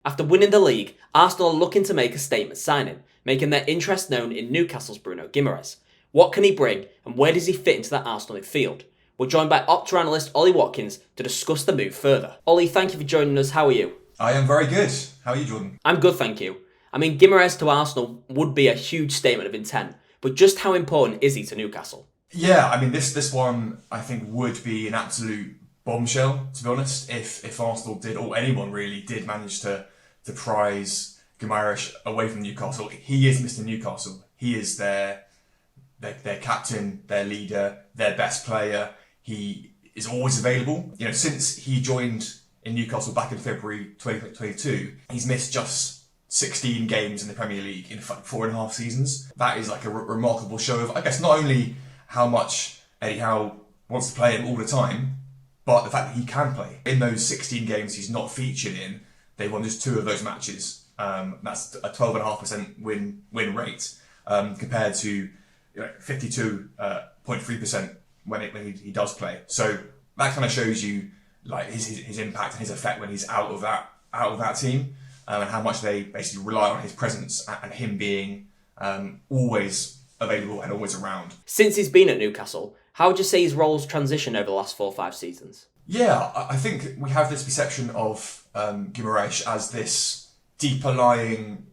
After winning the league, Arsenal are looking to make a statement signing, making their interest known in Newcastle's Bruno Guimarães. What can he bring, and where does he fit into that Arsenal midfield? We're joined by Opta analyst Ollie Watkins to discuss the move further. Ollie, thank you for joining us. How are you? I am very good. How are you, Jordan? I'm good, thank you. I mean, Guimarães to Arsenal would be a huge statement of intent, but just how important is he to Newcastle? Yeah, I mean, this one I think would be an absolute bombshell, to be honest, if Arsenal did, or anyone really did manage to prize Guimarães away from Newcastle. He is Mr. Newcastle. He is their captain, their leader, their best player. He is always available. You know, since he joined in Newcastle back in February 2022, he's missed just 16 games in the Premier League in 4.5 seasons. That is like a remarkable show of, I guess, not only how much Eddie Howe wants to play him all the time, but the fact that he can play. In those 16 games he's not featured in, they won just 2 of those matches. That's a 12.5% win rate compared to 52.3% when he does play. So that kind of shows you like his impact and his effect when he's out of that team, and how much they basically rely on his presence and him being always available and always around. Since he's been at Newcastle, how would you say his role's transitioned over the last 4 or 5 seasons? Yeah, I think we have this perception of Guimarães as this deeper lying,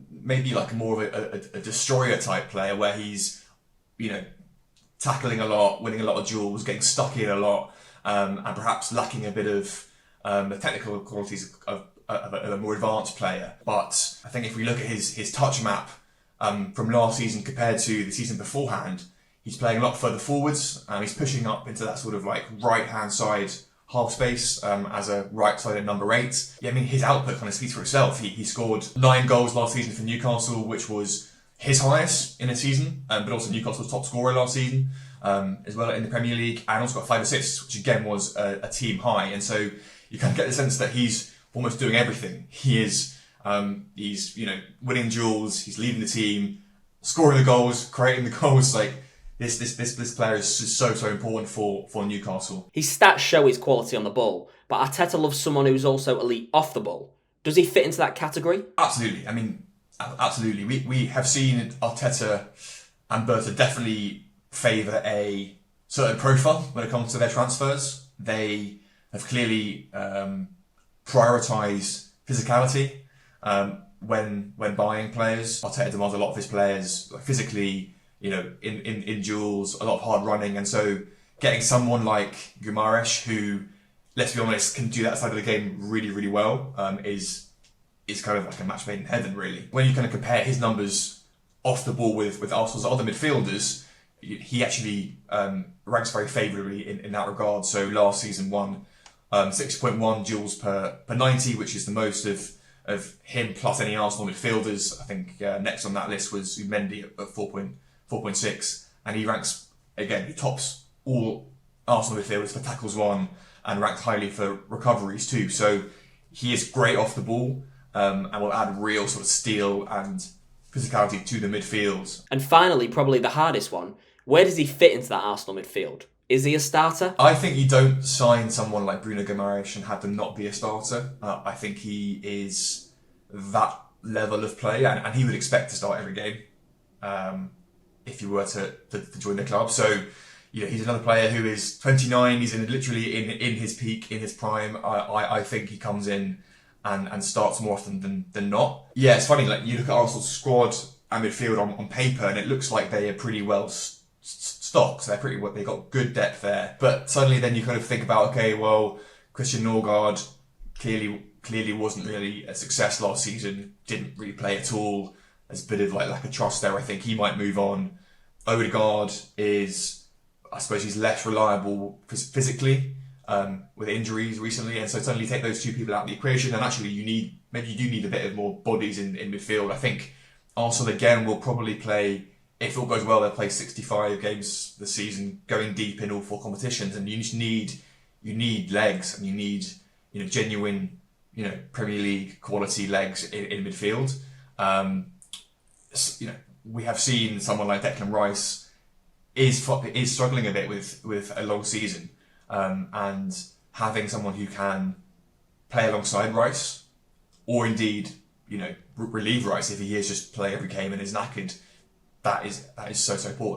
maybe like more of a destroyer type player, where he's, tackling a lot, winning a lot of duels, getting stuck in a lot, and perhaps lacking a bit of the technical qualities of a more advanced player. But I think if we look at his touch map from last season compared to the season beforehand, he's playing a lot further forwards. He's pushing up into that sort of like right-hand side half space as a right-sided number 8. Yeah, I mean, his output kind of speaks for itself. He scored 9 goals last season for Newcastle, which was his highest in a season, but also Newcastle's top scorer last season as well in the Premier League, and also got 5 assists, which again was a team high. And so you kind of get the sense that he's almost doing everything. He is, he's winning duels, he's leading the team, scoring the goals, creating the goals. Like this player is just so important for Newcastle. His stats show his quality on the ball, but Arteta loves someone who's also elite off the ball. Does he fit into that category? Absolutely. I mean, absolutely. We have seen Arteta and Berta definitely favour a certain profile when it comes to their transfers. They have clearly prioritised physicality when buying players. Arteta demands a lot of his players physically, in duels, a lot of hard running, and so getting someone like Guimarães, who, let's be honest, can do that side of the game really, really well, is kind of like a match made in heaven, really. When you kind of compare his numbers off the ball with Arsenal's other midfielders, he actually ranks very favourably in that regard. So last season won 6.1 duels per 90, which is the most of him plus any Arsenal midfielders. I think next on that list was Mendy at 4.6, and he ranks, again, he tops all Arsenal midfielders for tackles won and ranked highly for recoveries too. So he is great off the ball and will add real sort of steel and physicality to the midfield. And finally, probably the hardest one, where does he fit into that Arsenal midfield? Is he a starter? I think you don't sign someone like Bruno Guimarães and have them not be a starter. I think he is that level of play, and he would expect to start every game if you were to join the club. So, he's another player who is 29. He's literally in his peak, in his prime. I think he comes in and starts more often than not. Yeah, it's funny. Like, you look at Arsenal's squad and midfield on paper, and it looks like they are pretty well stocked. So they got good depth there. But suddenly, then you kind of think about, okay, well, Christian Norgard clearly wasn't really a success last season. Didn't really play at all. There's a bit of lack of trust there. I think he might move on. Odegaard is, I suppose, he's less reliable physically with injuries recently, and so suddenly take those 2 people out of the equation, and actually you do need a bit of more bodies in midfield. I think Arsenal again will probably play, if all goes well, they'll play 65 games this season, going deep in all 4 competitions, and you just need legs, and you need genuine Premier League quality legs in midfield. We have seen someone like Declan Rice is struggling a bit with a long season, and having someone who can play alongside Rice or indeed, reliever rights if he is just playing every game and is knackered. That is so important.